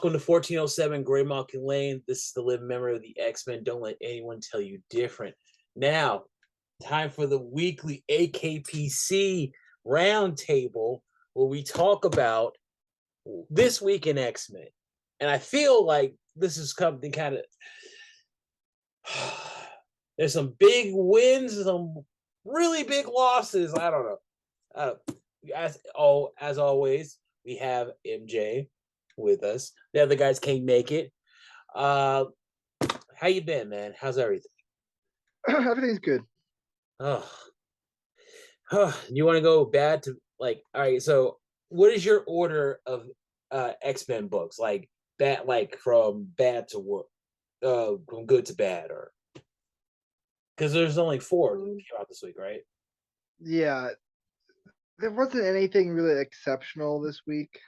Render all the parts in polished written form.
Welcome to 1407 Graymalkin Lane. This is the living memory of the X-Men. Don't let anyone tell you different. Now, time for the weekly AKPC Roundtable, where we talk about this week in X-Men. And I feel like this is something kind of... There's some big wins, some really big losses. I don't know. As always, we have MJ with us. The other guys can't make it. How you been, man? How's everything? Everything's good. Oh, you want to go bad to all right? So, what is your order of X-Men books? Like bad, like from bad to work, from good to bad, or because there's only 4 that came out this week, right? Yeah, there wasn't anything really exceptional this week.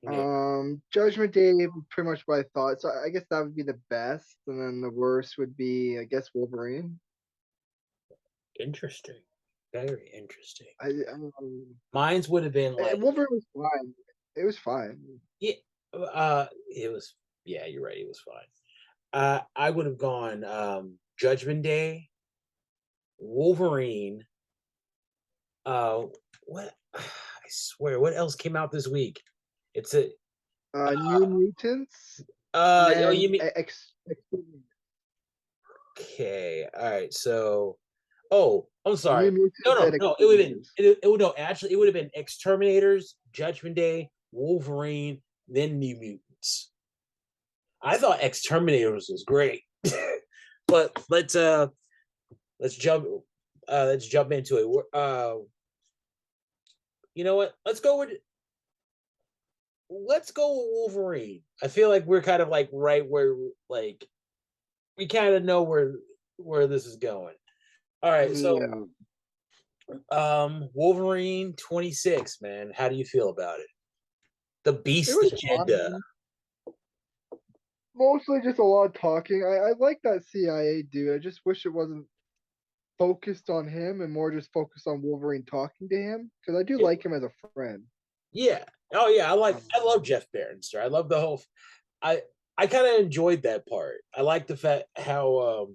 Yeah. Judgment Day pretty much what I thought. So I guess that would be the best, and then the worst would be, I guess, Wolverine. Interesting. Very interesting. Mine's would have been like Wolverine was fine. It was fine. Yeah, it was. Yeah, you're right. It was fine. I would have gone Judgment Day, Wolverine. What? I swear, what else came out this week? It's a New Mutants. Oh, you mean okay? All right, so I'm sorry. No. It would have been. It would no. Actually, it would have been X-Terminators, Judgment Day, Wolverine, then New Mutants. I thought X-Terminators was great, but let's jump into it. You know what? Let's go with Wolverine. I feel like we're kind of like right where like we kind of know where this is going. All right, so Wolverine 26, man. How do you feel about it? The Beast agenda. Fun. Mostly just a lot of talking. I like that CIA dude. I just wish it wasn't focused on him and more just focused on Wolverine talking to him, because I do like him as a friend. Yeah. Oh yeah. I love Jeff Berenster. I love the whole. I kind of enjoyed that part. I like the fact how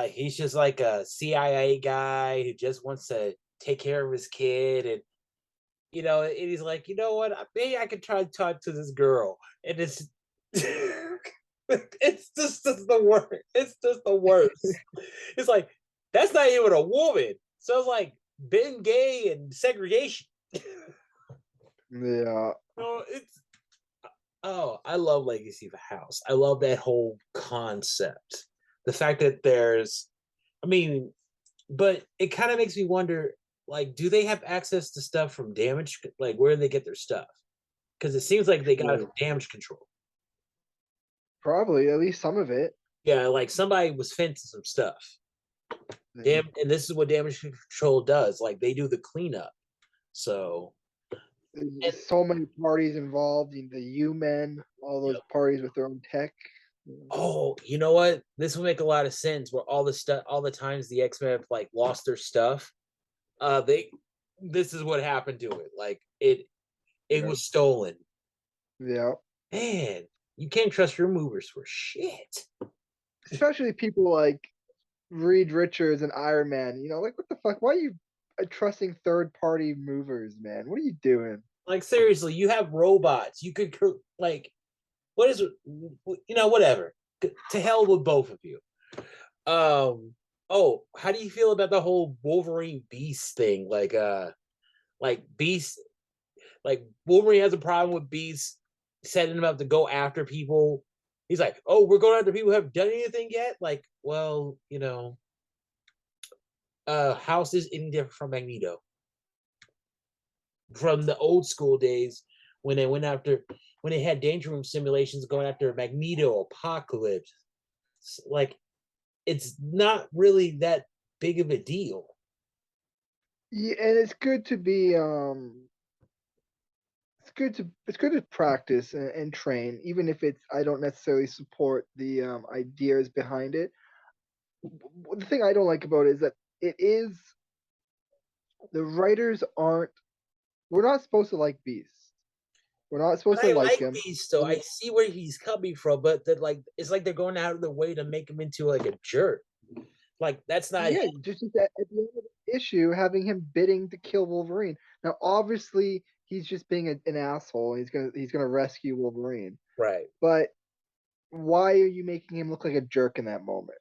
he's just like a CIA guy who just wants to take care of his kid, and and he's like, you know what, maybe I could try to talk to this girl, and it's it's just the worst. It's just the worst. It's like that's not even a woman. So it's like being gay and segregation. Yeah. I love Legacy of a House. I love that whole concept. The fact that but it kind of makes me wonder, like, do they have access to stuff from Damage? Like, where do they get their stuff? Because it seems like they got it from Damage Control. Probably, at least some of it. Yeah, like somebody was fencing some stuff. And this is what Damage Control does. Like, they do the cleanup. So there's so many parties involved, the U-Men, all those parties with their own tech. Oh, you know what? This will make a lot of sense. Where all the times the X-Men have like lost their stuff, this is what happened to it. Like it was stolen. Yeah. Man, you can't trust your movers for shit. Especially people like Reed Richards and Iron Man. Like, what the fuck? Why are you trusting third-party movers, man? What are you doing? Like, seriously, you have robots. You could like, what is it? Whatever. To hell with both of you. Oh, how do you feel about the whole Wolverine Beast thing? Like Beast, like Wolverine has a problem with Beast setting him up to go after people. He's like, oh, we're going after people who haven't done anything yet. Like, well, House is any different from Magneto. From the old school days when they had Danger Room simulations going after Magneto, Apocalypse. Like, it's not really that big of a deal. Yeah, and it's good to be it's good to practice and train, even if I don't necessarily support the ideas behind it. The thing I don't like about it is that the writers we're not supposed to like Beast. We're not supposed to like him. Beast, though. I see where he's coming from, but like it's like they're going out of their way to make him into like a jerk. Like that's not. Yeah, just at the end of the issue, having him bidding to kill Wolverine. Now, obviously, he's just being an asshole. He's gonna rescue Wolverine. Right. But why are you making him look like a jerk in that moment?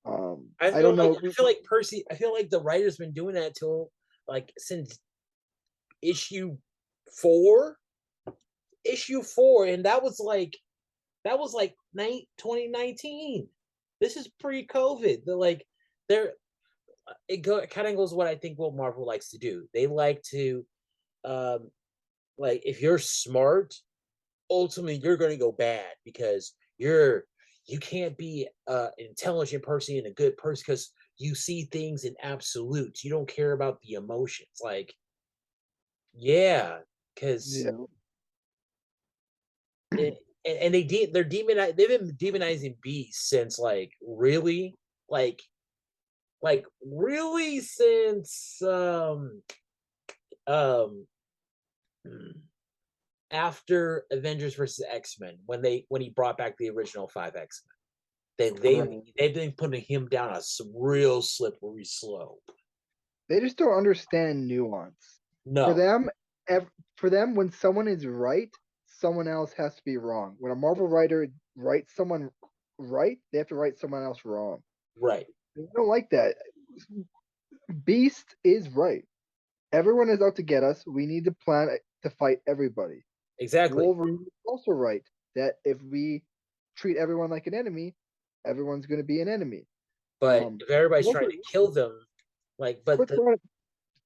I don't know. I feel like Percy. I feel like the writer's been doing that to him, like since issue 4. Issue 4, and that was like 2019. This is pre-COVID. It kind of goes what I think what Marvel likes to do. They like to, like if you're smart, ultimately you're going to go bad because you can't be an intelligent person and a good person because you see things in absolutes. You don't care about the emotions. Like, yeah, because. Yeah. And they've been demonizing Beast since really since after Avengers versus X-Men when he brought back the original 5 X-Men. They've been putting him down a real slippery slope. They just don't understand nuance. No. For them, when someone is right, someone else has to be wrong. When a Marvel writer writes someone right, they have to write someone else wrong. Right. They don't like that. Beast is right. Everyone is out to get us. We need to plan to fight everybody. Exactly. Wolverine is also right that if we treat everyone like an enemy, everyone's going to be an enemy. But if everybody's trying to kill them,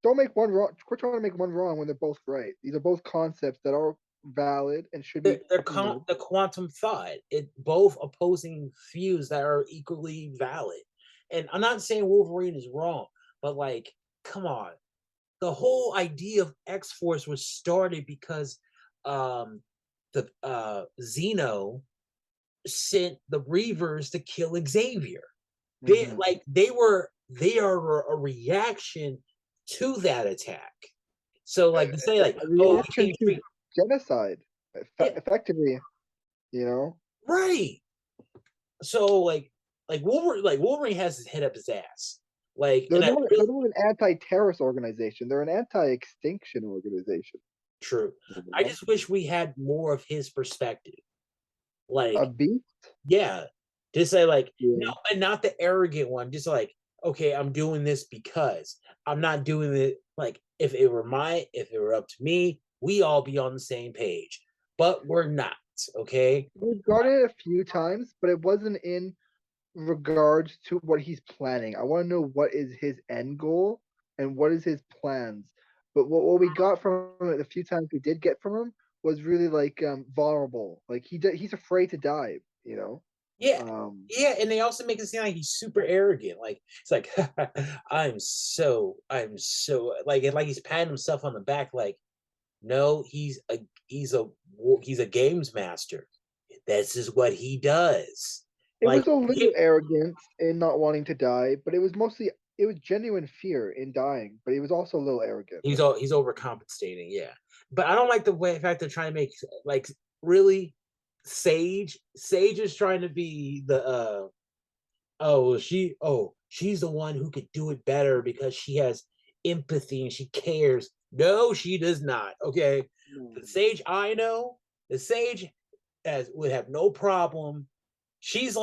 don't make one wrong. Quit trying to make one wrong when they're both right. These are both concepts that are valid and should be. They're the quantum thought. Both opposing views that are equally valid. And I'm not saying Wolverine is wrong, but come on. The whole idea of X-Force was started because the Zeno sent the Reavers to kill Xavier. They are a reaction to that attack. So to say a reaction to genocide, effectively, right. So Wolverine has his head up his ass. They're not an anti-terrorist organization. They're an anti-extinction organization. True. I just wish we had more of his perspective. A Beast? Yeah. Just say no, and not the arrogant one. Just okay, I'm doing this because I'm not doing it. If it were up to me, we all be on the same page. But we're not. Okay. We've got it a few times, but it wasn't in regards to what he's planning. I want to know what is his end goal and what is his plans. But what we got from him the few times we did get from him was really vulnerable. He's afraid to die, Yeah. And they also make it seem like he's super arrogant. It's I'm so he's patting himself on the back. No, he's a games master. This is what he does. It was a little arrogance in not wanting to die, but it was genuine fear in dying, but he was also a little arrogant. He's overcompensating, yeah. But I don't like the fact they're trying to make really Sage is trying to be the she's the one who could do it better because she has empathy and she cares. No, she does not. Okay. The Sage I know, the Sage would have no problem. She's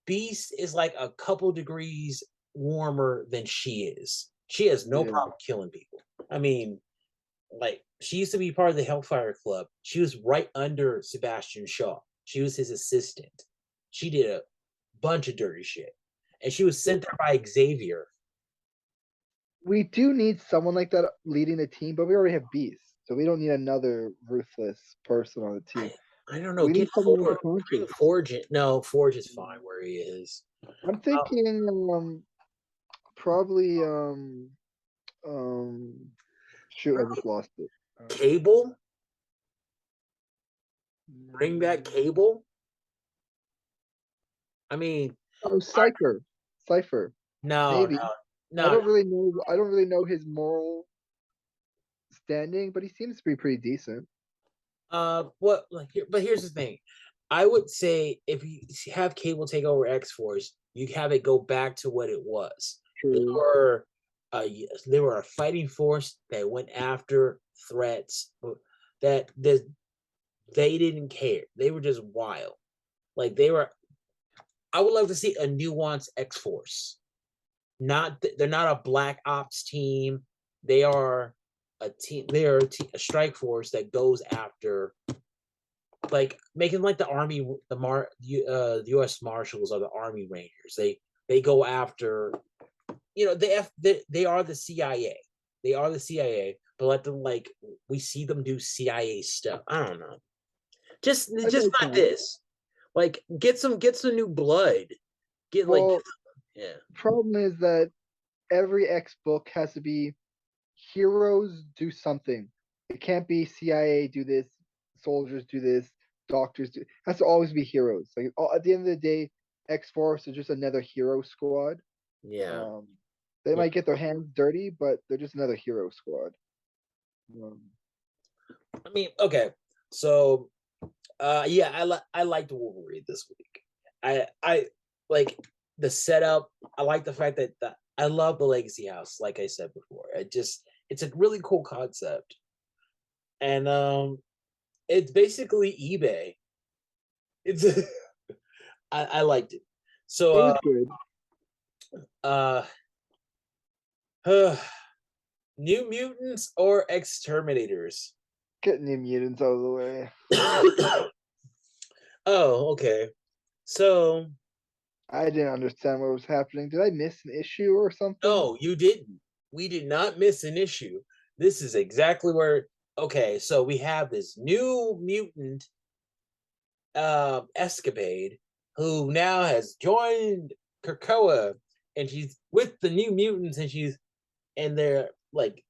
Beast is a couple degrees warmer than she is. She has no problem killing people. I mean, she used to be part of the Hellfire Club. She was right under Sebastian Shaw. She was his assistant. She did a bunch of dirty shit. And she was sent there by Xavier. We do need someone like that leading the team, but we already have Beast. So we don't need another ruthless person on the team. I don't know. We need Forge. No, Forge is fine where he is. I'm thinking probably shoot, I just lost it. Cable? Bring back Cable? I mean, Cypher. No, maybe. No. I don't really know his moral outstanding, but he seems to be pretty decent. What? Like, but here's the thing. I would say if you have Cable take over X-Force, you have it go back to what it was. True. They were a fighting force that went after threats that they didn't care. They were just wild. Like they were. I would love to see a nuanced X-Force. They're not a black ops team. They are a team. They are a strike force that goes after, like making like the army, the U.S. Marshals or the Army Rangers. They go after, they are the CIA. They are the CIA, but let them like we see them do CIA stuff. I don't know. Just not this. Like get some new blood. Yeah. Problem is that every X book has to be heroes do something. It can't be CIA do this, soldiers do this, doctors do. It has to always be heroes. Like at the end of the day, X Force is just another hero squad. Yeah. They might get their hands dirty, but they're just another hero squad. I mean, okay, so yeah, I liked Wolverine this week. I like the setup. I like the fact that I love the Legacy House. Like I said before, it's a really cool concept, and it's basically eBay. It's I liked it. So New Mutants or X-Terminators? Get New Mutants out of the way. Oh, okay. So I didn't understand what was happening. Did I miss an issue or something? No, you didn't. We did not miss an issue. This is exactly where. Okay, so we have this new mutant, Escapade, who now has joined Krakoa, and she's with the New Mutants, and they're like,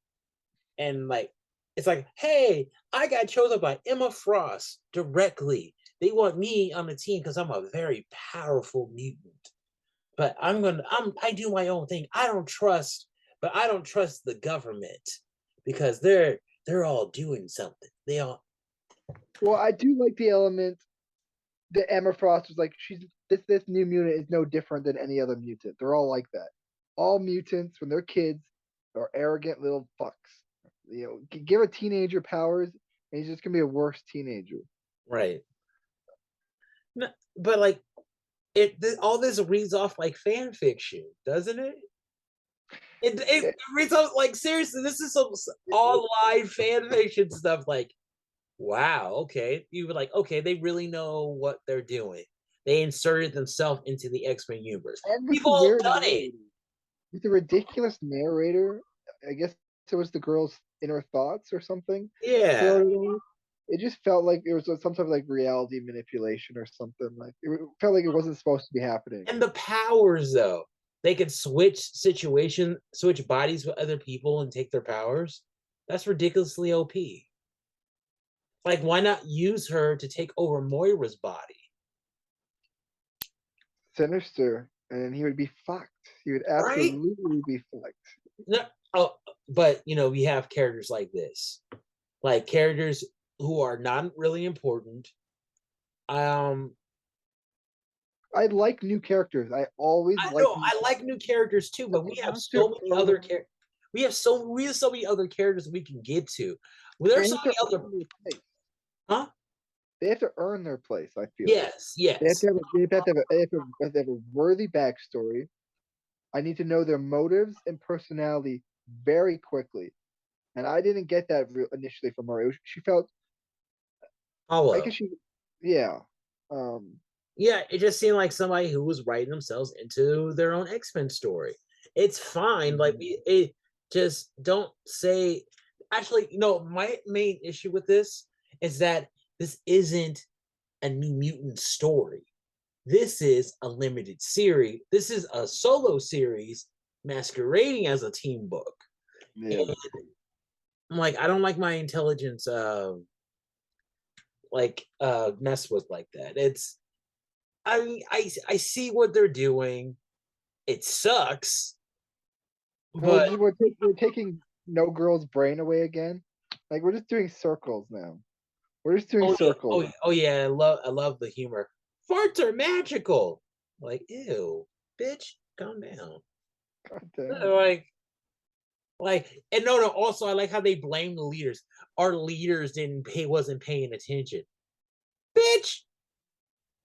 it's like, hey, I got chosen by Emma Frost directly. They want me on the team because I'm a very powerful mutant. But I do my own thing. I don't trust the government because they're all doing something. They all. Well, I do like the element that Emma Frost was like, this new mutant is no different than any other mutant. They're all like that. All mutants, when they're kids, are arrogant little fucks. Give a teenager powers, and he's just gonna be a worse teenager. Right. No, but like, all this reads off like fan fiction, doesn't it? It reads off like, seriously, this is some online fan fiction stuff. Like, wow, okay. You were like, okay, they really know what they're doing. They inserted themselves into the X-Men universe. People have done it. With a ridiculous narrator, I guess it was the girl's inner thoughts or something. Yeah. It just felt like it was some type of like reality manipulation or something. Like it felt like it wasn't supposed to be happening. And the powers, though, they could switch bodies with other people and take their powers. That's ridiculously OP. Like, why not use her to take over Moira's body? Sinister, and he would be fucked. He would absolutely be fucked. No, but we have characters like this, like characters who are not really important. I like new characters. I like new characters too, but we have so many other characters. We have so many other characters we can get to. Well, there's so many other. Huh? They have to earn their place. I feel. Yes. They have to have a worthy backstory. I need to know their motives and personality very quickly, and I didn't get that initially from her. She felt. I guess she. Yeah. Yeah, it just seemed like somebody who was writing themselves into their own X-Men story. It's fine. Like it just don't say. Actually, my main issue with this is that this isn't a New Mutant story. This is a limited series. This is a solo series masquerading as a team book. Yeah. I'm like, I don't like my intelligence mess with like that. It's I see what they're doing. It sucks. But we're taking No Girl's brain away again. Like we're just doing circles now. We're just doing circles. Yeah, I love the humor. Farts are magical. Like, ew, bitch, calm down. God damn. And no. Also, I like how they blame the leaders. Our leaders wasn't paying attention. Bitch,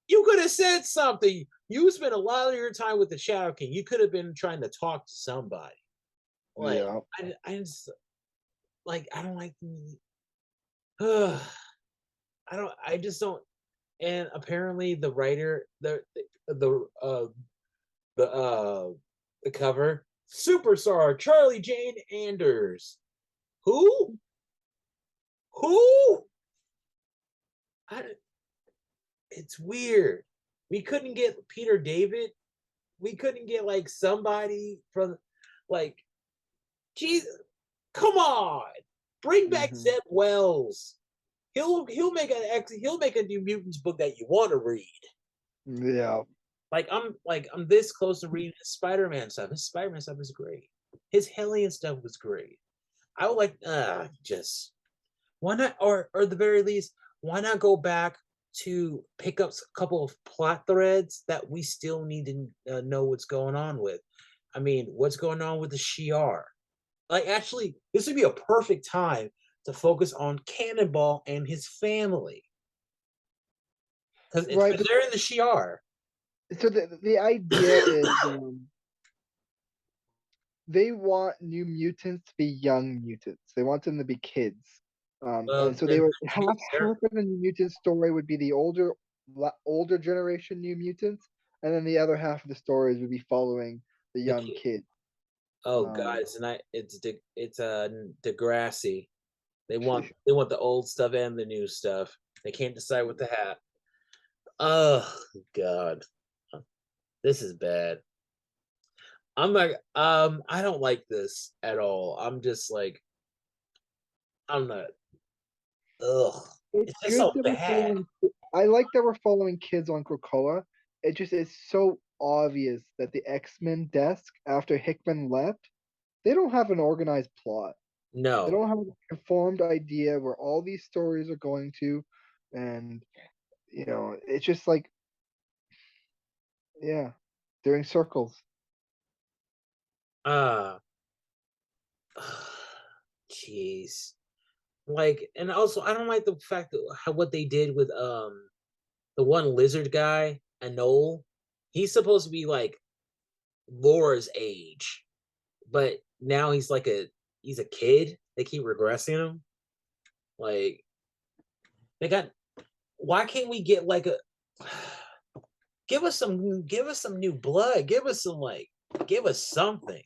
you could have said something. You spent a lot of your time with the Shadow King. You could have been trying to talk to somebody. Like, yeah. I just like. I don't like. I just don't. And apparently, the writer, the cover, superstar Charlie Jane Anders. Who? It's weird. We couldn't get Peter David. We couldn't get like somebody from, like, Jesus. Come on, bring back Zeb Wells. He'll make a New Mutants book that you want to read. Yeah. I'm this close to reading his Spider-Man stuff. His Spider-Man stuff is great. His Hellion stuff was great. I would like just why not, or at the very least, why not go back to pick up a couple of plot threads that we still need to know what's going on with. I mean, what's going on with the Shi'ar? Like, actually, this would be a perfect time to focus on Cannonball and his family, because they're in the Shi'ar. So the idea is they want New Mutants to be young mutants. They want them to be kids. And so they were half of the New Mutant story would be the older generation New Mutants, and then the other half of the stories would be following the young kids. Oh God, it's Degrassi. They want the old stuff and the new stuff. They can't decide what to have. Oh God, this is bad. I'm like, I don't like this at all. I'm just like, I'm not. Ugh, it's just so bad. I like that we're following kids on Krakoa. It just is so obvious that the X-Men desk, after Hickman left, they don't have an organized plot. No. They don't have a conformed idea where all these stories are going to, and it's just like, yeah, they're in circles. Jeez. Like, and also I don't like the fact that what they did with the one lizard guy, Anole. He's supposed to be like Laura's age, but now he's a kid. They keep regressing him. Like, why can't we get like give us some new blood, give us something.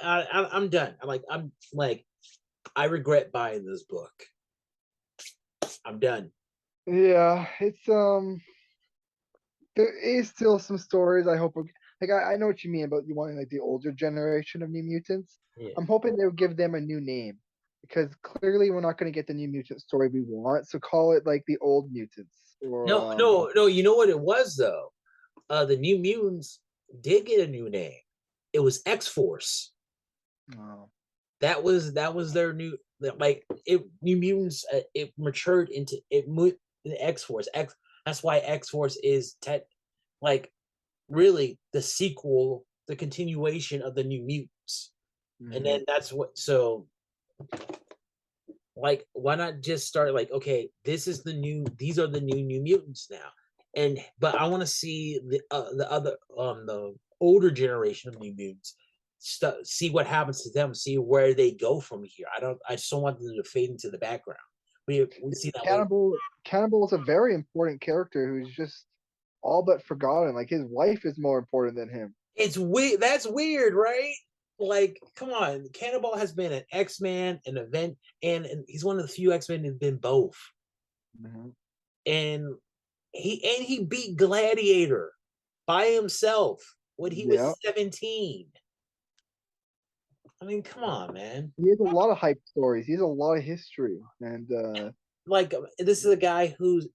I'm done. I regret buying this book. I'm done. Yeah, it's there is still some stories. I hope I know what you mean about you wanting like the older generation of New Mutants. Yeah. I'm hoping they'll give them a new name, because clearly we're not going to get the New Mutant story we want. So call it like the Old Mutants. Or, no. You know what it was though? The New Mutants did get a new name. It was X-Force. Oh. That was their new, New Mutants. It matured into the X-Force. That's why X-Force is really the sequel, the continuation of the New Mutants. Mm-hmm. And then that's what. So, why not just start okay, these are the new Mutants now, but I want to see the other the older generation of New Mutants. See what happens to them. See where they go from here. I just don't want them to fade into the background. We see that Cannibal is a very important character who's just all but forgotten. Like, his wife is more important than him. It's weird. That's weird, right? Like, come on. Cannibal has been an X-Man, an event, and he's one of the few X-Men who've been both. Mm-hmm. And he beat Gladiator by himself when he was 17. I mean, come on, man. He has a lot of hype stories. He has a lot of history, and this is a guy who's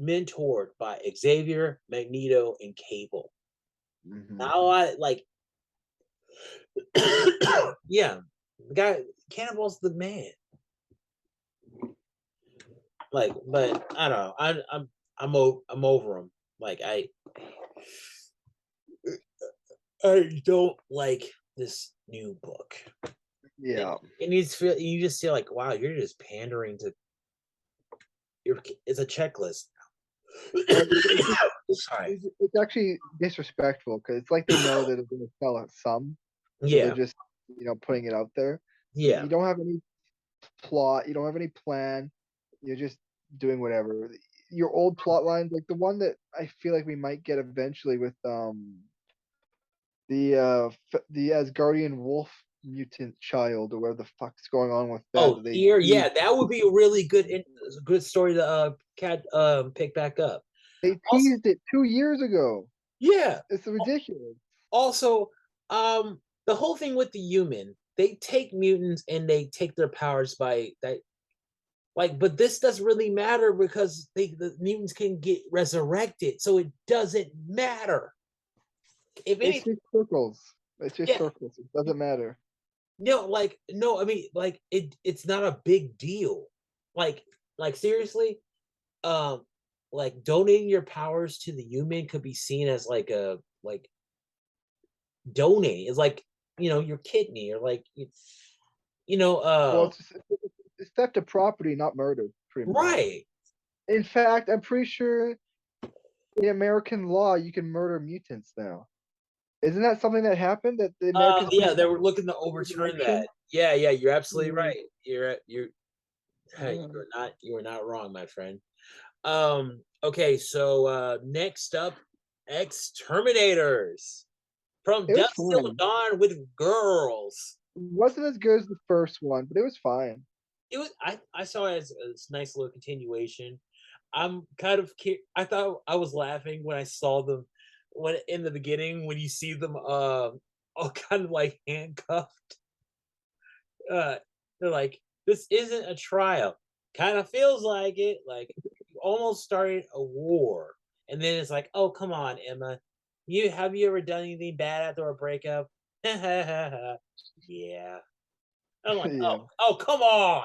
mentored by Xavier, Magneto, and Cable. Mm-hmm. Now yeah, The guy, Cannonball's the man. Like, but I don't know. I'm over him. Like I don't like this new book. Yeah, it needs to feel. You just feel like, wow, you're just pandering to. It's a checklist. Sorry. It's actually disrespectful because it's like they know that it's going to sell at some. So Yeah. they're just putting it out there. Yeah. You don't have any plot. You don't have any plan. You're just doing whatever. Your old plot lines, like the one that I feel like we might get eventually with the Asgardian wolf mutant child or whatever the fuck's going on with that. Oh, here, yeah, that would be a really good story to pick back up. They teased it 2 years ago. Yeah, it's ridiculous. Also, the whole thing with the human, they take mutants and they take their powers by that. Like, but this doesn't really matter because the mutants can get resurrected, so it doesn't matter. If it's just circles, it's just circles. It doesn't matter. No, I mean, like it's not a big deal. Like seriously, like donating your powers to the human could be seen as like donating. It's like, your kidney or like, well, it's theft of property, not murder, pretty much. Right. In fact, I'm pretty sure in American law you can murder mutants now. Isn't that something that happened? That the Americans they were looking to overturn that. Yeah, you're absolutely right. You're not wrong, my friend. Okay, so next up, X-Terminators. From Dusk Till Dawn with girls. It wasn't as good as the first one, but it was fine. It was. I saw it as a nice little continuation. I'm kind of. I thought I was laughing when I saw them when in the beginning when you see them all kind of like handcuffed. They're like, this isn't a trial. Kind of feels like it. Like you almost started a war, and then it's like, oh, come on, Emma. Have you ever done anything bad after a breakup? Yeah. I'm like, oh, come on.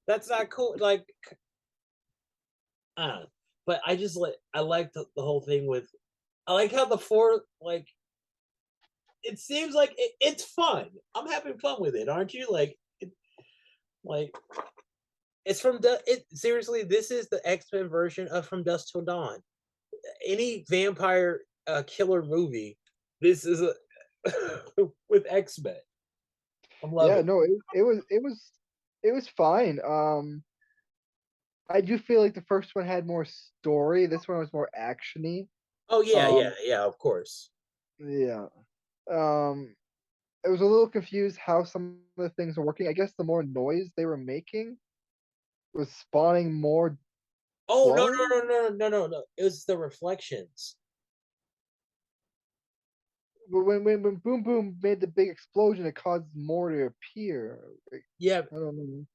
That's not cool. Like, I don't know. But I like the whole thing with. I like how the four it seems like it's fun. I'm having fun with it, aren't you? It's from seriously, this is the X-Men version of From Dusk Till Dawn. Any vampire killer movie, this is a with X-Men. I'm loving. Yeah, no, it was fine. I do feel like the first one had more story. This one was more actiony. Oh yeah, of course. Yeah. I was a little confused how some of the things are working. I guess the more noise they were making was spawning more. Oh no! It was the reflections. When Boom Boom made the big explosion, it caused more to appear. Yeah. I don't know.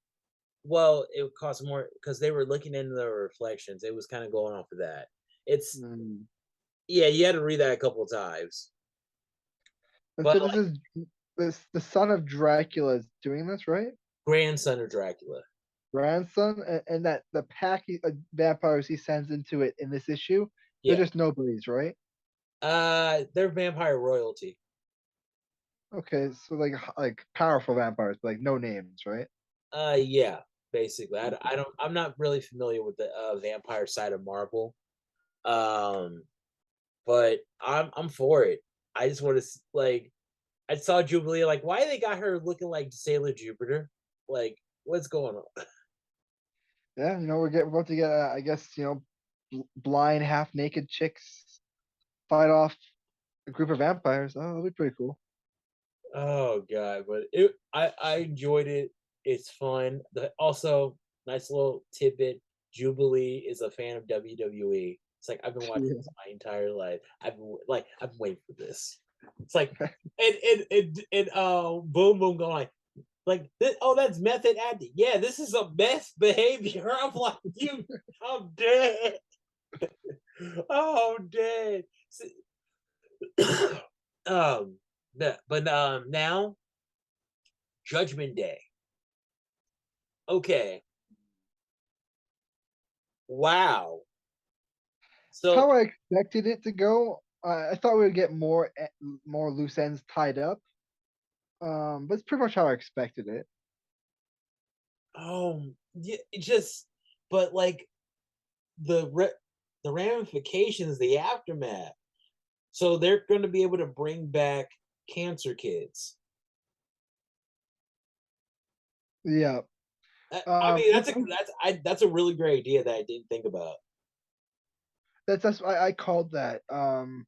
Well, it would cost more because they were looking into the reflections. It was kind of going off of that. It's yeah, you had to read that a couple of times. And but so this is the son of Dracula is doing this, right? Grandson of Dracula. Grandson, and that the pack of vampires he sends into it in this issue, they're just nobodies, right? They're vampire royalty. Okay, so like powerful vampires, but like no names, right? Yeah, basically. I'm not really familiar with the vampire side of Marvel. But I'm for it. I just want to I saw Jubilee, like, why they got her looking like Sailor Jupiter? Like, what's going on? Yeah, we're about to get I guess, blind half naked chicks fight off a group of vampires. Oh, that'll be pretty cool. Oh god, but I enjoyed it. It's fun. Also, nice little tidbit. Jubilee is a fan of WWE. It's like I've been watching this my entire life. I've been waiting for this. It's like and Boom Boom going like this, oh, that's method acting. Yeah, this is a best behavior. I'm like, I'm dead. Oh, I'm dead. But now Judgment Day. Okay. Wow. So how I expected it to go. I thought we would get more loose ends tied up. But it's pretty much how I expected it. yeah, it just, but like the ramifications, the aftermath. So they're going to be able to bring back cancer kids. Yeah. I mean, that's a really great idea that I didn't think about. That's why I called that. I'm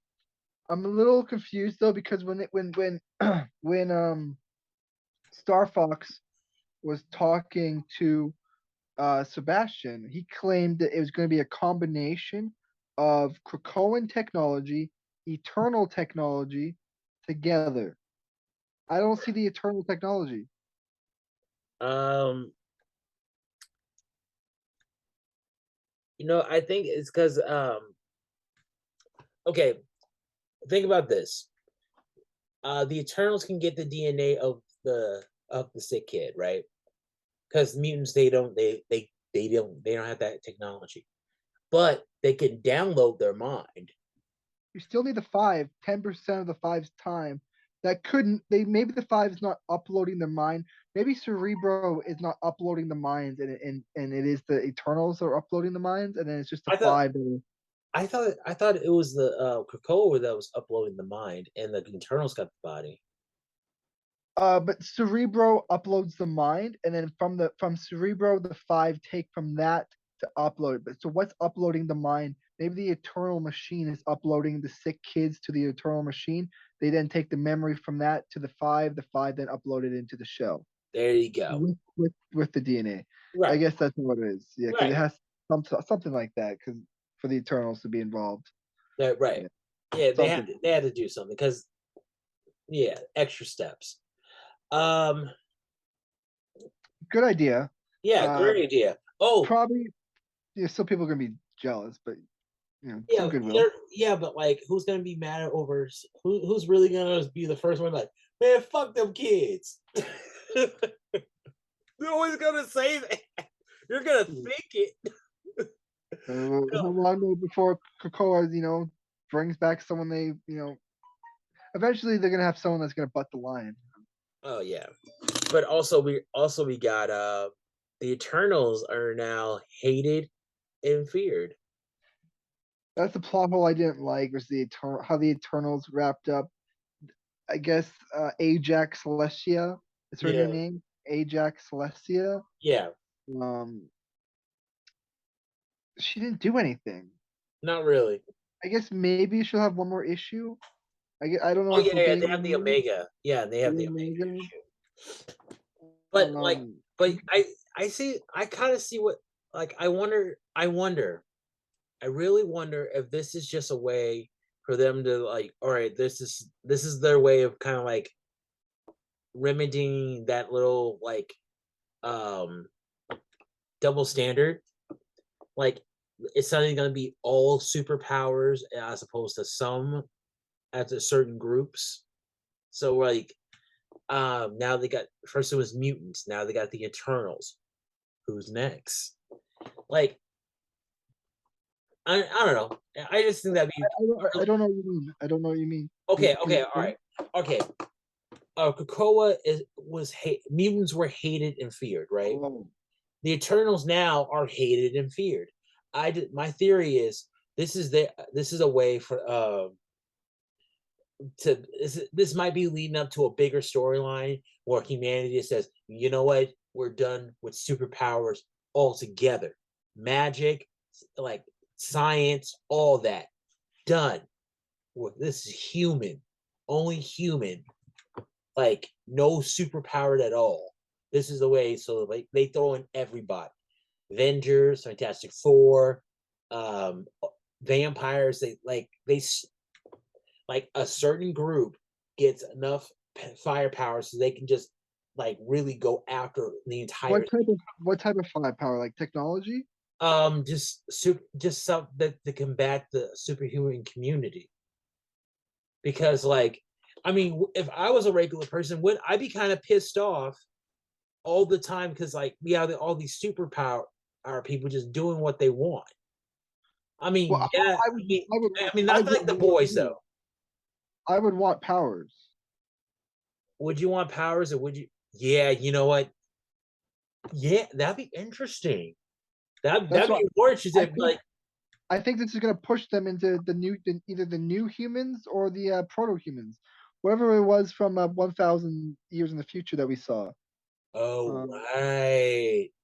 a little confused though because when Star Fox was talking to Sebastian, he claimed that it was going to be a combination of Krakoan technology, Eternal technology together. I don't see the Eternal technology. I think it's because okay, think about this. The Eternals can get the DNA of the sick kid, right? Because mutants they don't have that technology, but they can download their mind. You still need the 10% of the 5's time. That couldn't they maybe the 5 is not uploading their mind. Maybe Cerebro is not uploading the minds and it is the Eternals that are uploading the minds, and then it's just the 5 that I thought it was the Krakoa that was uploading the mind, and the Eternals got the body. But Cerebro uploads the mind, and then from Cerebro, the 5 take from that to upload it. But so what's uploading the mind? Maybe the Eternal Machine is uploading the sick kids to the Eternal Machine. They then take the memory from that to the 5. The 5 then upload it into the shell. There you go. With the DNA. Right. I guess that's what it is. Yeah, because it has something like that. Because for the Eternals to be involved. Right. Yeah, they had to do something because extra steps. Good idea. Yeah, great idea. Oh, probably. Yeah, still people are gonna be jealous, but some goodwill. Yeah, but like, who's gonna be mad over? Who's really gonna be the first one? Like, man, fuck them kids. They're always gonna say that. You're gonna think it. How long before Krakoa, brings back someone they, eventually they're gonna have someone that's gonna butt the lion. Oh yeah, but also we got the Eternals are now hated and feared. That's the plot hole I didn't like. Was how the Eternals wrapped up? I guess Ajax Celestia is her new name. Ajax Celestia. Yeah. She didn't do anything. Not really. I guess maybe she'll have one more issue. I don't know. Oh yeah, they have the Omega. Yeah, they have the Omega issue. But I see. I kind of see what I wonder. I really wonder if this is just a way for them to all right, this is their way of kind of like remedying that little double standard. Like it's suddenly going to be all superpowers as opposed to some at certain groups. So now they got first it was mutants, now they got the Eternals. Who's next? I don't know. I just think that'd be. I don't know what you mean. I don't know what you mean. Okay, all right. Okay. Krakoa mutants were hated and feared, right? Oh. The Eternals now are hated and feared. My theory is this is a way for this might be leading up to a bigger storyline where humanity says, you know what, we're done with superpowers altogether. Magic, science, all that done. This is human, only human, no superpowered at all. This is the way. So they throw in everybody, Avengers, Fantastic Four, vampires. They a certain group gets enough firepower so they can just really go after the entire. What type of firepower? Like technology? Just something that to combat the superhuman community. Because I mean, if I was a regular person, would I be kind of pissed off all the time because like we have all these superpower people just doing what they want. I mean, Well, yeah, I mean, not like the boys though. I would want powers. Would you want powers, or would you? Yeah, you know what? Yeah, that'd be interesting. That'd be more interesting. Like, I think this is going to push them into either the new humans or the proto-humans, whatever it was from 1,000 years in the future that we saw. Oh,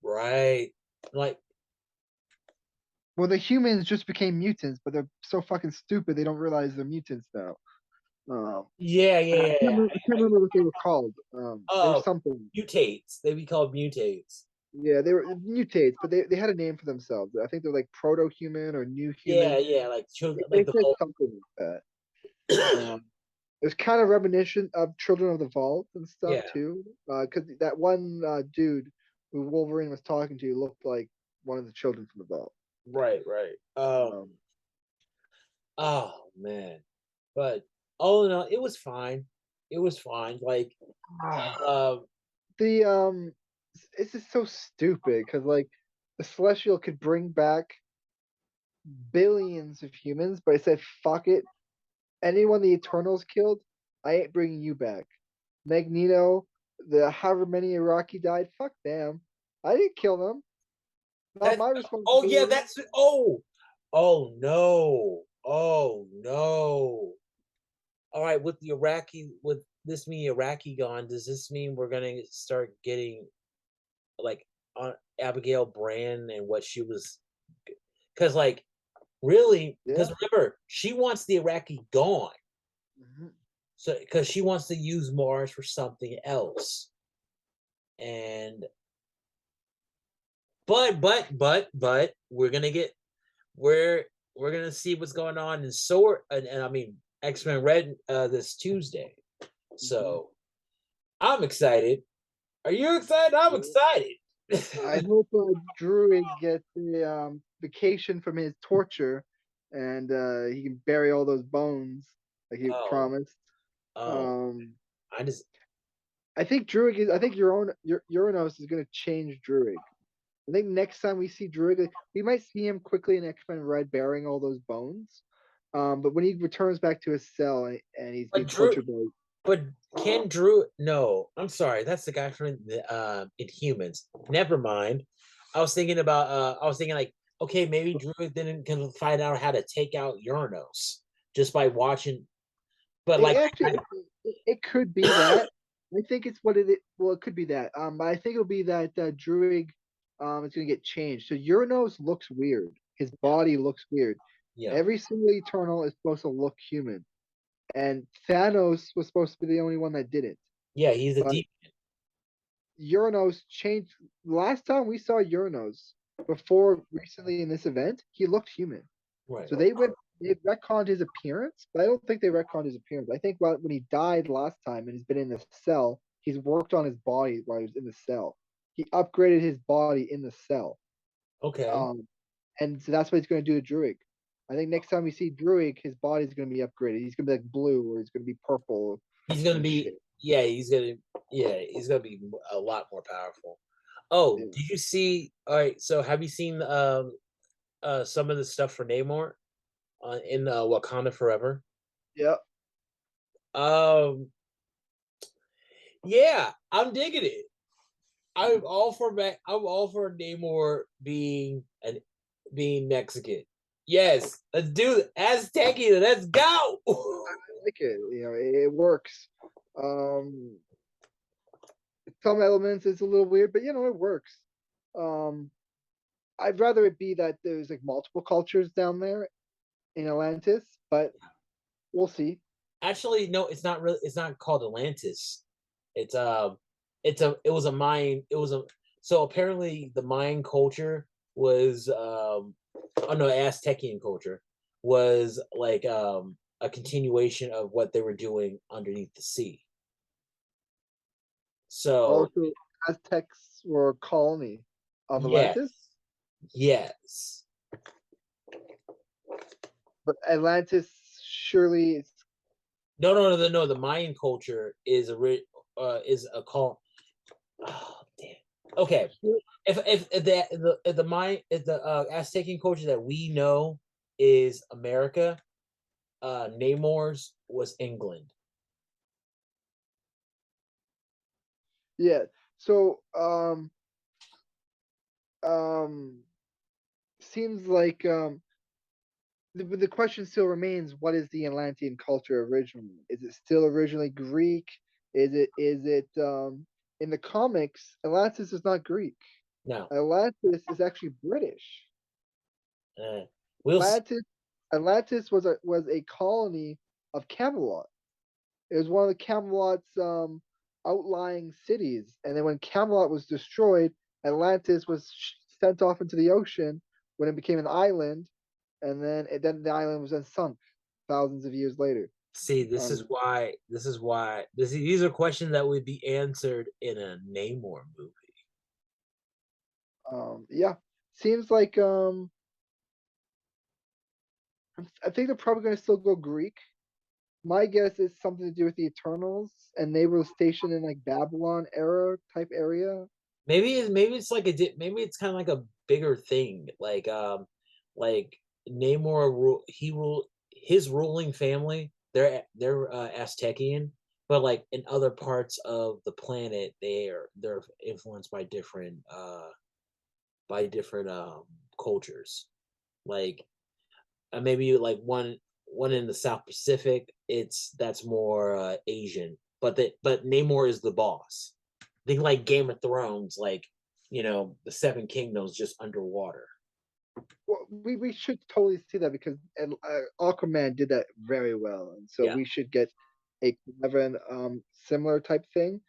right. Like, well, the humans just became mutants, but they're so fucking stupid they don't realize they're mutants now. Yeah. I can't remember what they were called. They were something. Mutates. They'd be called mutates. Yeah, they were mutates, but they had a name for themselves. I think they're like proto-human or new human. Yeah, like children, like something like that. It's kind of reminiscent of Children of the Vault and stuff too, because that one dude who Wolverine was talking to looked like one of the children from the Vault. Right. Oh man, but all in all, it was fine. Like, it's just so stupid because like the Celestial could bring back billions of humans, but I said fuck it. Anyone the Eternals killed, I ain't bringing you back. Magneto, the however many Iraqi died, fuck them. I didn't kill them. Not my responsibility. Oh yeah, that's oh no. All right, with this being Iraqi gone, does this mean we're gonna start getting like on Abigail Brand and what she was? Because like really, because remember, she wants the Iraqi gone. Mm-hmm. So because she wants to use Mars for something else. And but we're gonna see what's going on in and I mean X-Men Red this Tuesday. So I'm excited. Are you excited? I'm excited. I hope Druid gets the vacation from his torture and he can bury all those bones like he promised. I think Druid I think Uranus is gonna change Druid. I think next time we see Druid, we might see him quickly in X-Men Red burying all those bones. But when he returns back to his cell and he's being tortured by. But can Drew? No, I'm sorry. That's the guy from Inhumans. Never mind. I was thinking like, okay, maybe Drew didn't can find out how to take out Uranus just by watching. But like, it could be that. I think it's what it is. Well, it could be that. But I think it'll be that Druid is gonna get changed. So Uranus looks weird. His body looks weird. Yeah. Every single Eternal is supposed to look human. And Thanos was supposed to be the only one that didn't. Yeah, he's a demon. Uranus changed. Last time we saw Uranus before recently in this event, he looked human. Right. So they retconned his appearance, but I don't think they retconned his appearance. I think when he died last time and he's been in the cell, he's worked on his body while he was in the cell. He upgraded his body in the cell. Okay. And so that's what he's going to do to Druid. I think next time we see Druid, his body's going to be upgraded. He's going to be like blue, or he's going to be purple. He's going to be, he's going to be a lot more powerful. Oh, did you see? All right, so have you seen some of the stuff for Namor in Wakanda Forever? Yep. Yeah, I'm digging it. I'm all for Namor being Mexican. Yes, let's do it. Aztecan, let's go. I like it. You know, it works. Some elements it's a little weird, but you know, it works. I'd rather it be that there's like multiple cultures down there in Atlantis, but we'll see. Actually, no, it's not really. It's not called Atlantis. It was a Mayan. So apparently the Mayan culture was Aztecian culture was like a continuation of what they were doing underneath the sea. So Aztecs were a colony of Atlantis? Yes. But Atlantis surely is No. The Mayan culture is a call. Oh damn! Okay, if the Aztecian culture that we know is America, Namor's was England. Yeah. So um seems like the question still remains: what is the Atlantean culture originally? Is it still originally Greek? Is it in the comics? Atlantis is not Greek. No, Atlantis is actually British. we'll see. Atlantis Atlantis was a colony of Camelot. It was one of the Camelot's outlying cities, and then when Camelot was destroyed, Atlantis was sent off into the ocean when it became an island, and then the island was then sunk thousands of years later. See, this is Um, why. These are questions that would be answered in a Namor movie. yeah, seems like I think they're probably going to still go Greek. My guess is something to do with the Eternals, and they were stationed in like Babylon era type area. Maybe it's like maybe it's kind of like a bigger thing. Like Namor rule his ruling family. They're Aztecian, but like in other parts of the planet, they're influenced by different cultures. Like maybe like one in the South Pacific. That's more Asian, but Namor is the boss. Think like Game of Thrones, like the Seven Kingdoms just underwater. Well, we should totally see that because Aquaman did that very well, and so Yeah, we should get a Kevin similar type thing.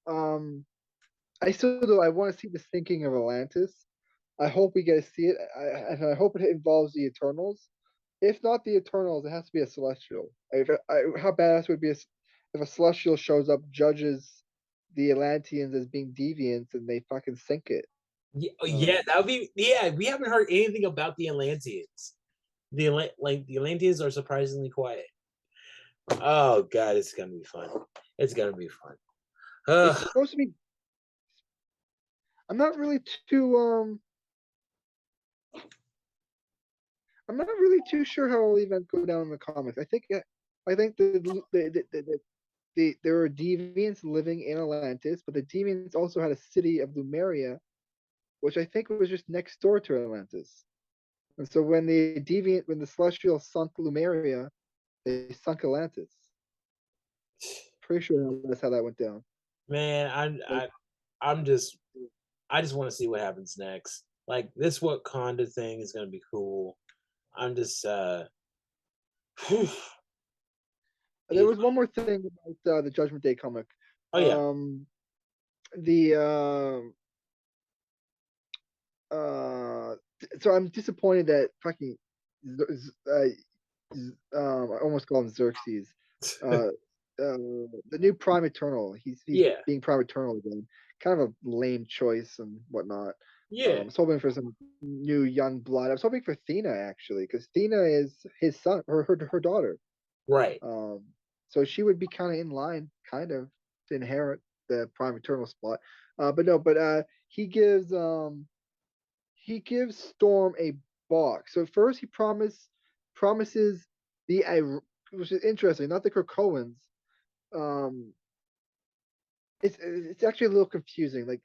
Um, I still though I want to see the sinking of Atlantis. I hope we get to see it, and I hope it involves the Eternals. If not the Eternals, it has to be a Celestial. How badass would it be if a Celestial shows up, judges the Atlanteans as being deviants, and they fucking sink it. yeah, that would be. Yeah, we haven't heard anything about the Atlanteans. The Atlanteans are surprisingly quiet. Oh god, it's gonna be fun. It's gonna be fun. It's Ugh. supposed to be. I'm not really too I'm not really too sure how all events go down in the comics. I think there were deviants living in Atlantis, but the deviants also had a city of Lumeria, which I think was just next door to Atlantis. And so when the Celestial sunk Lumeria, they sunk Atlantis. Pretty sure that's how that went down. Man, I'm just I just want to see what happens next. Like this Wakanda thing is gonna be cool. I'm just There was one more thing about the Judgment Day comic. oh yeah. Um, the uh, so I'm disappointed that fucking I almost call him Xerxes. Uh, the new Prime Eternal. He's Yeah. being Prime Eternal again. Kind of a lame choice and whatnot. I Yeah. was hoping for some new young blood. I was hoping for Thena actually, because Thena is his son, her daughter. Right. Um, so she would be kind of in line, kind of to inherit the Prime Eternal spot. But no, but he gives Storm a box. So first he promises which is interesting, not the Krakoans. Um, it's actually a little confusing. Like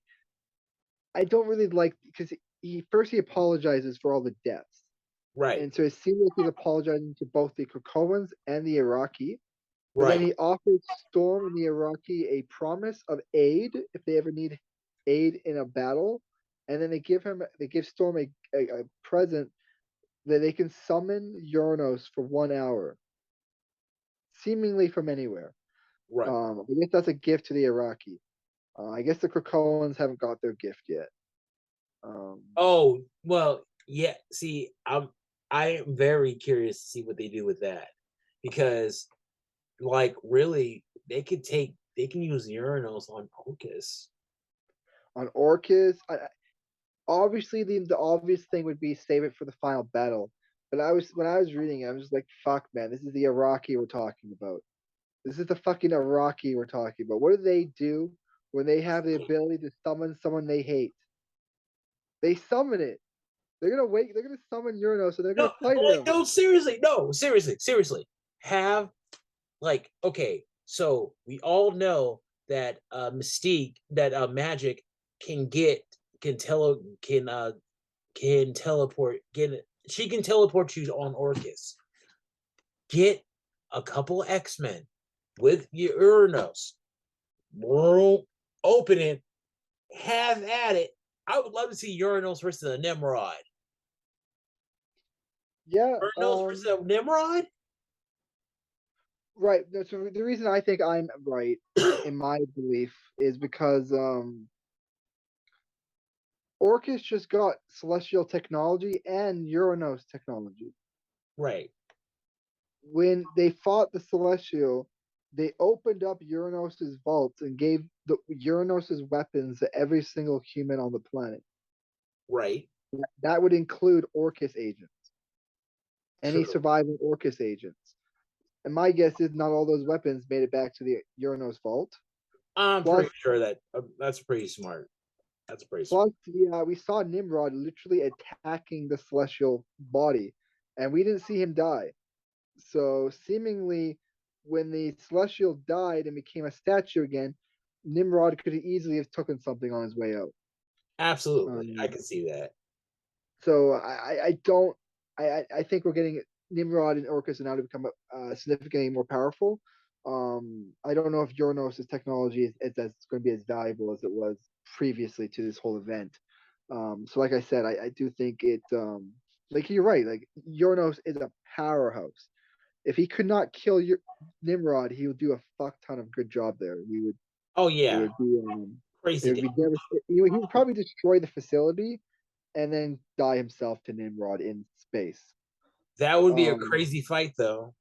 I don't really like because he apologizes for all the deaths, Right. and so it seems like he's apologizing to both the Krakoans and the Iraqi. But then Right. he offers Storm and the Iraqi a promise of aid if they ever need aid in a battle, and then they give Storm a present that they can summon Uranus for 1 hour, seemingly from anywhere. Right. I guess that's a gift to the Iraqi. I guess the Krakoans haven't got their gift yet. Um, Oh, well, yeah. See, I am very curious to see what they do with that. Because like really they can use Uranus on Orcus. on Orcus, obviously the obvious thing would be save it for the final battle. But when I was reading it, I was just like, fuck, man, this is the Iraqi we're talking about. This is the fucking Iraqi we're talking about. What do they do? when they have the ability to summon someone they hate. They summon it. They're gonna wait. They're gonna summon Uranos, and they're gonna fight him. No, seriously. Have okay. So we all know that Mystique, that Magic can teleport. She can teleport you on Orcus. Get a couple X-Men with Uranos. Open it. Have at it. I would love to see Uranos versus a Nimrod. Yeah. Uranos versus a Nimrod? Right. So the reason I think I'm right in my belief is because Orcus just got celestial technology and Uranos technology. Right. When they fought the Celestial, they opened up Uranos's vaults and gave the Uranos's weapons to every single human on the planet. Right. That would include Orcus agents. Any True. surviving Orcus agents. And my guess is not all those weapons made it back to the Uranos vault. I'm pretty sure that's pretty smart. That's pretty smart. Plus, we saw Nimrod literally attacking the Celestial body, and we didn't see him die. So seemingly, when the Celestial died and became a statue again, Nimrod could easily have taken something on his way out. Absolutely, I can see that. So I don't. I think we're getting Nimrod and Orcus now to become significantly more powerful. I don't know if Uranos' technology is going to be as valuable as it was previously to this whole event. So like I said, I do think it. Like you're right. Like Uranos is a powerhouse. If he could not kill Nimrod, he would do a fuck ton of good job there. We would. Oh yeah. It would be crazy. It would be he would probably destroy the facility and then die himself to Nimrod in space. That would be a crazy fight, though.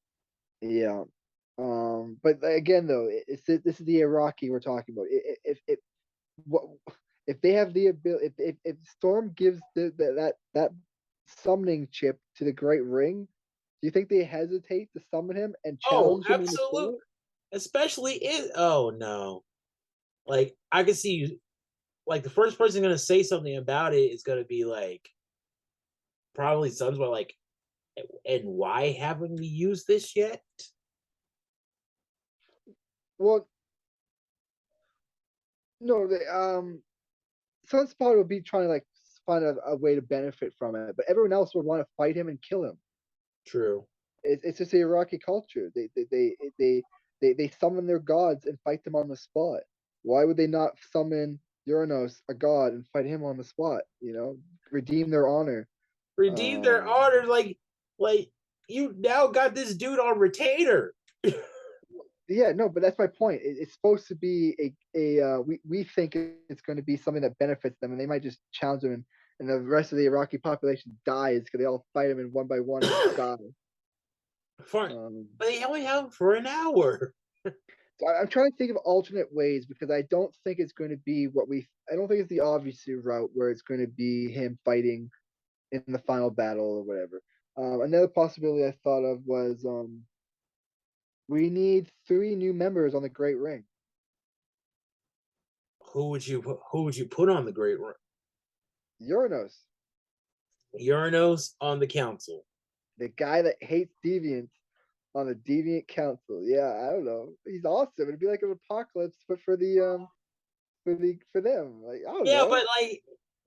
Yeah. But again, though, this is the Iraqi we're talking about. If they have the ability, if Storm gives that summoning chip to the Great Ring, do you think they hesitate to summon him and challenge him? Absolutely. Especially oh no. Like I can see you, like the first person going to say something about it is going to be like probably Sunspot, like, and why haven't we used this yet? Well, no, Sunspot would be trying to like find a way to benefit from it, but everyone else would want to fight him and kill him. True. It's just the Iraqi culture. They summon their gods and fight them on the spot. Why would they not summon Uranos, a god, and fight him on the spot? Redeem their honor. Redeem their honor, like you now got this dude on retainer. Yeah, no, but that's my point. It's supposed to be we think it's going to be something that benefits them, and they might just challenge them, and the rest of the Iraqi population dies because they all fight them and one by one die. But they only have him for an hour. So I'm trying to think of alternate ways because I don't think it's going to be I don't think it's the obvious route where it's going to be him fighting in the final battle or whatever. Another possibility I thought of was we need 3 new members on the Great Ring. Who would you put on the Great Ring? Uranos. Uranos on the council. The guy that hates deviants on the deviant council. Yeah, I don't know. He's awesome. It'd be like an apocalypse, but for them. Like I don't know.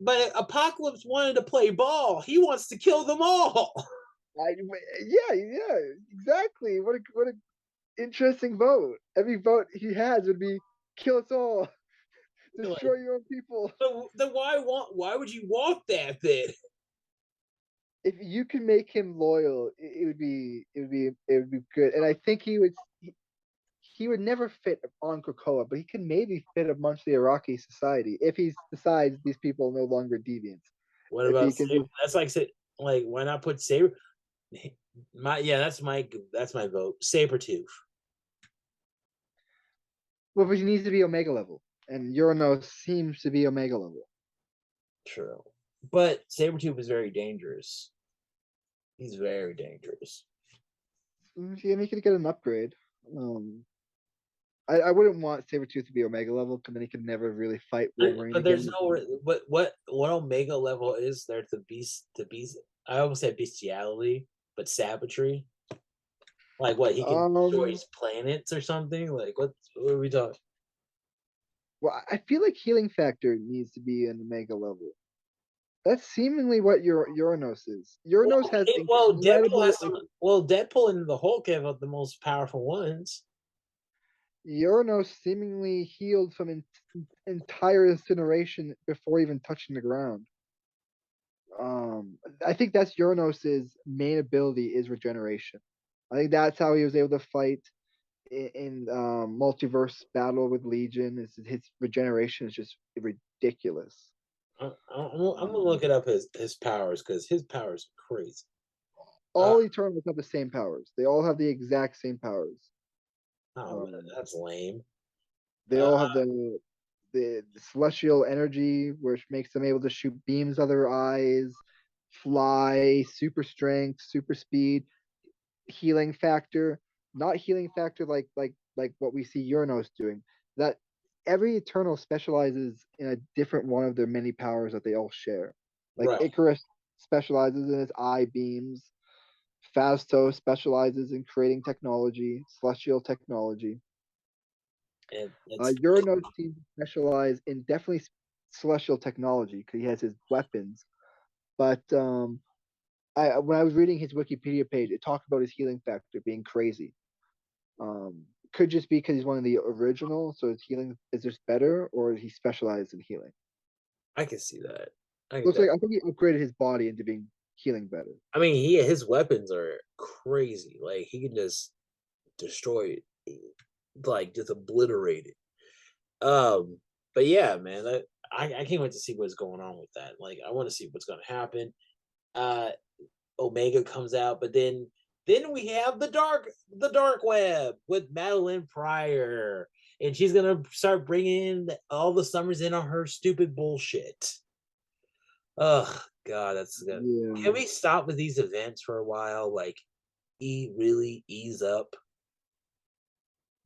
But Apocalypse wanted to play ball. He wants to kill them all. Yeah, exactly. What a interesting vote. Every vote he has would be kill us all, destroy your own people. Then why would you want that then? If you can make him loyal, it would be good. And I think he would never fit on Krakoa, but he can maybe fit amongst the Iraqi society if he decides these people are no longer deviants. What about Saber? That's like why not put Saber? That's my vote. Sabretooth. Well, but he needs to be Omega level, and Uranos seems to be Omega level. True, but Sabretooth is very dangerous. He's very dangerous. Yeah, he could get an upgrade. I wouldn't want Sabretooth to be Omega level because then he could never really fight Wolverine But again. there's no what Omega level is there to beast I almost said bestiality, but savagery. Like what he can destroy planets or something? Like what are we talking? Well, I feel like healing factor needs to be an Omega level. That's seemingly what Uranos is. Uranos has incredible. Deadpool and the Hulk have the most powerful ones. Uranos seemingly healed from entire incineration before even touching the ground. I think that's Uranos's main ability is regeneration. I think that's how he was able to fight in multiverse battle with Legion. His regeneration is just ridiculous. I'm gonna look it up his powers because his powers are crazy. All Eternals have the same powers. They all have the exact same powers. Oh, that's lame. They all have the celestial energy, which makes them able to shoot beams out of their eyes, fly, super strength, super speed, healing factor. Not healing factor like what we see Uranos doing. That every Eternal specializes in a different one of their many powers that they all share. Like right. Icarus specializes in his eye beams. Phastos specializes in creating technology, celestial technology. Uranos seems to specialize in definitely celestial technology because he has his weapons. But when I was reading his Wikipedia page, it talked about his healing factor being crazy. Could just be because he's one of the original, so his healing is just better, or he specialized in healing. I can see that. I think he upgraded his body into being healing better. I mean, his weapons are crazy. Like he can just destroy it, like just obliterate it. But yeah, man, I can't wait to see what's going on with that. Like I want to see what's going to happen. Omega comes out, but then we have the dark web with Madeline Pryor, and she's gonna start bringing all the Summers in on her stupid bullshit. Oh God, that's good. Yeah. Can we stop with these events for a while? Like, really ease up.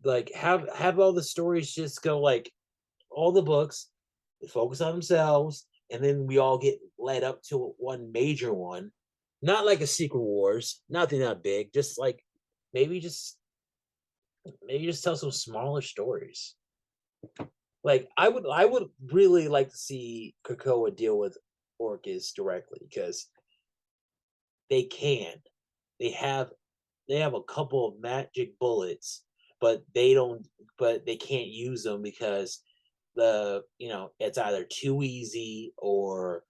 Like, have all the stories just go like all the books, focus on themselves, and then we all get led up to one major one. Not like a Secret Wars, nothing that big. Just like maybe just tell some smaller stories. Like I would really like to see Krakoa deal with Orcus directly because they can. They have a couple of magic bullets, but they don't. But they can't use them because it's either too easy or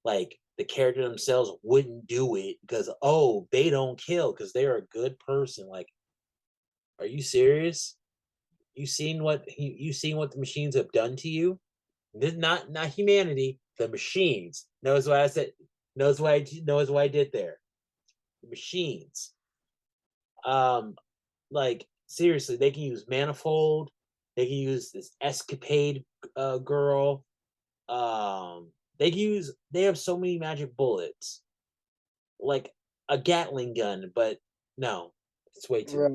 like the character themselves wouldn't do it because they don't kill because they're a good person. Like, are you serious? You seen what the machines have done to you? This not humanity. The machines knows what I said. Knows what I did there. The machines. Like seriously, they can use Manifold. They can use this Escapade girl. They have so many magic bullets, like a Gatling gun, but no, it's way too right.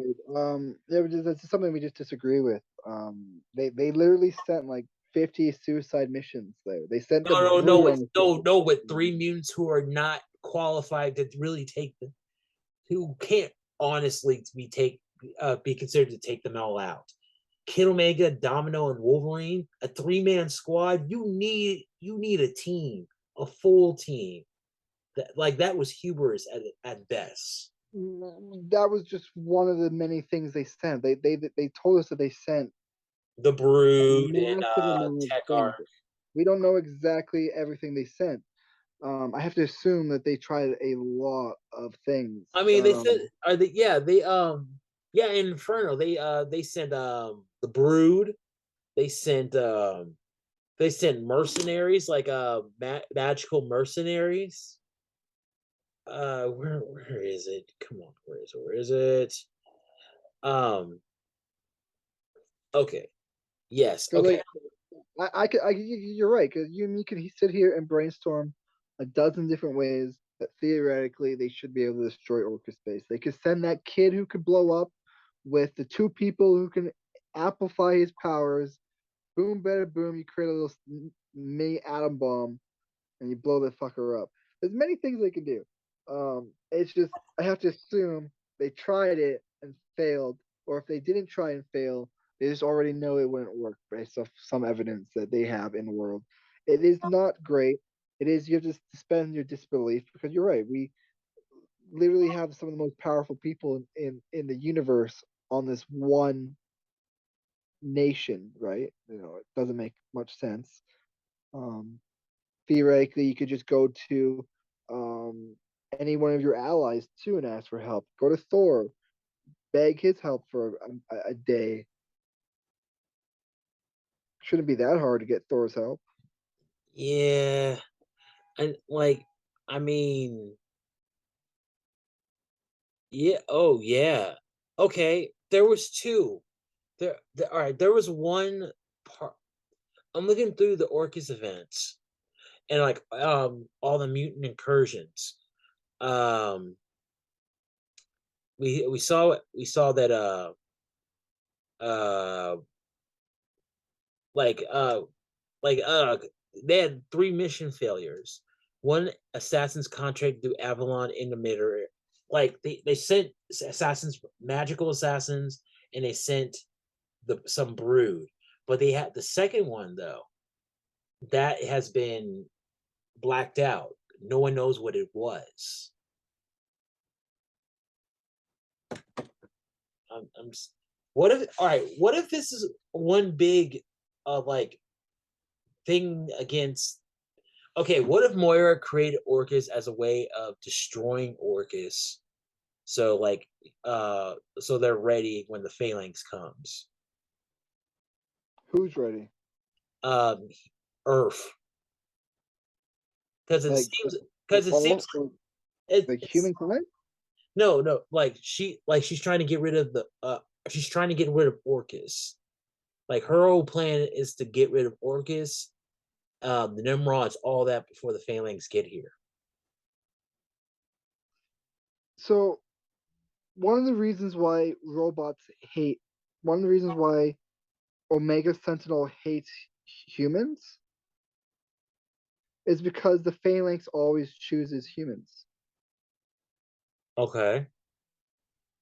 That's something we just disagree with. They literally sent like 50 suicide missions there. They sent with 3 mutants who are not qualified to really take them, who can't honestly be considered to take them all out. Kid Omega, Domino, and Wolverine, a 3-man squad. You need a team, a full team. That was hubris at best. That was just one of the many things they sent. They told us that they sent the Brood and Tech Arc. We don't know exactly everything they sent. I have to assume that they tried a lot of things. I mean, they said, Inferno. They sent the Brood. They sent mercenaries like magical mercenaries. Where is it? Come on, where is it? Okay. Yes. Okay. Like, you're right because you and me could sit here and brainstorm a dozen different ways that theoretically they should be able to destroy Orcus Space. They could send that kid who could blow up with the 2 people who can amplify his powers. Boom, better boom. You create a little mini atom bomb, and you blow the fucker up. There's many things they can do. It's just I have to assume they tried it and failed, or if they didn't try and fail, they just already know it wouldn't work based off some evidence that they have in the world. It is not great. It is you have to suspend your disbelief because you're right. We literally have some of the most powerful people in the universe on this one nation, right? It doesn't make much sense. Um, Theoretically, you could just go to any one of your allies too and ask for help. Go to Thor, beg his help for a day. Shouldn't be that hard to get Thor's help. Yeah, and I mean, yeah. Oh, yeah. Okay, there was two. All right. There was one part. I'm looking through the Orcus events and all the mutant incursions. Um, we saw that uh like uh like they had 3 mission failures. One assassin's contract through Avalon Indomitor. Like they sent assassins, magical assassins, and they sent some brood. But they had the second one though that has been blacked out. No one knows what it was. I'm what if all right? What if this is one big thing against? Okay, what if Moira created Orcus as a way of destroying Orcus? So so they're ready when the Phalanx comes. Who's ready? Earth, because it seems like humankind. No, she's trying to get rid of she's trying to get rid of Orcus. Like her whole plan is to get rid of Orcus, the Nimrods, all that before the Phalanx get here. So, one of the reasons why Omega Sentinel hates humans is because the Phalanx always chooses humans. Okay.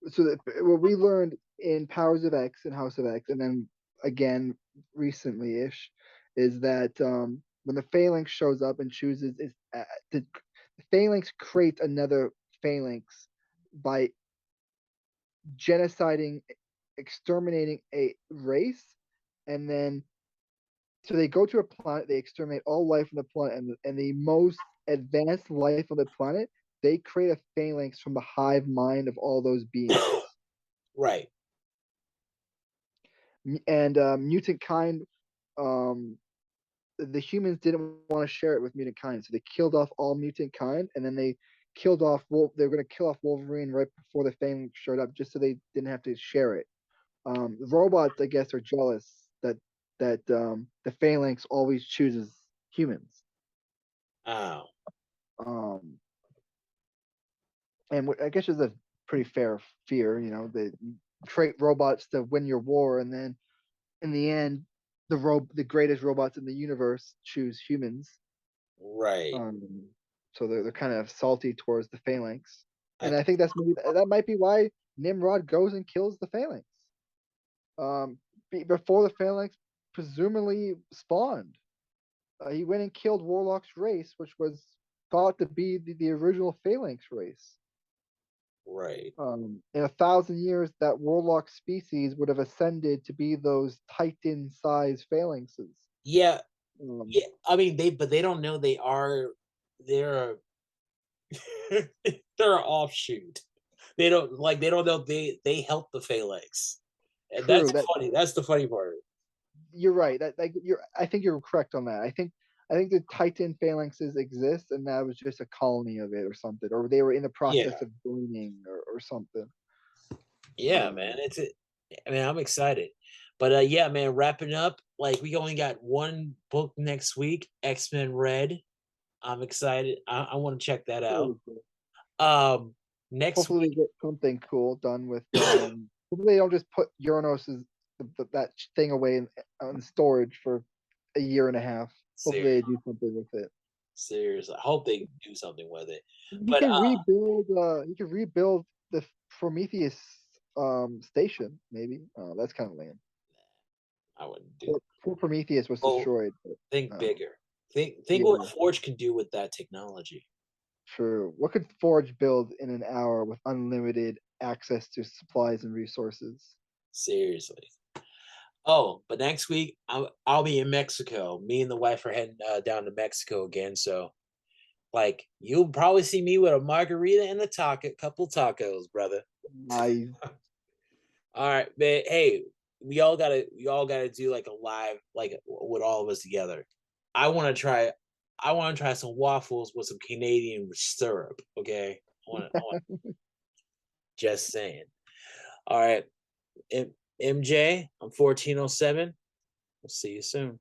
So what we learned in Powers of X and House of X, and then again recently-ish, is that when the Phalanx shows up and chooses, the Phalanx creates another Phalanx by genociding, exterminating a race, and then so they go to a planet, they exterminate all life on the planet, and the most advanced life on the planet, they create a phalanx from the hive mind of all those beings. Right. And mutant kind, the humans didn't want to share it with mutant kind, so they killed off all mutant kind, and then they killed off they were going to kill off Wolverine right before the phalanx showed up, just so they didn't have to share it. The robots, I guess, are jealous that the phalanx always chooses humans. Oh. And I guess it's a pretty fair fear, they create robots to win your war, and then in the end, the greatest robots in the universe choose humans. Right. So they're kind of salty towards the phalanx, and I think that might be why Nimrod goes and kills the phalanx. Before the phalanx presumably spawned, he went and killed Warlock's race, which was thought to be the original phalanx race. Right. In 1,000 years, that Warlock species would have ascended to be those Titan-sized phalanxes. Yeah. Yeah. I mean, they don't know they're they're an offshoot. They don't know they help the Phalanx. And that's funny. That's the funny part. You're right. I think you're correct on that. I think the Titan phalanxes exist, and that was just a colony of it or something, or they were in the process of joining or something. Yeah, man. I'm excited. But yeah, man, wrapping up, we only got one book next week, X-Men Red. I'm excited. I want to check that out. Next hopefully week, we get something cool done with hopefully they don't just put Uranos' that thing away on storage for a year and a half. Hopefully, they do something with it. Seriously, I hope they do something with it. He can rebuild. He can rebuild the Prometheus station. Maybe. That's kind of lame. I wouldn't do. Poor Prometheus was destroyed. But, think bigger. Think what Forge can do with that technology. True. What could Forge build in an hour with unlimited access to supplies and resources? Seriously. Oh, but next week I'll be in Mexico. Me and the wife are heading down to Mexico again. So, like, you'll probably see me with a margarita and a couple tacos, brother. Nice. All right, but hey, we all gotta do like a live, like with all of us together. I want to try some waffles with some Canadian syrup. Okay, just saying. All right, MJ, I'm 1407. We'll see you soon.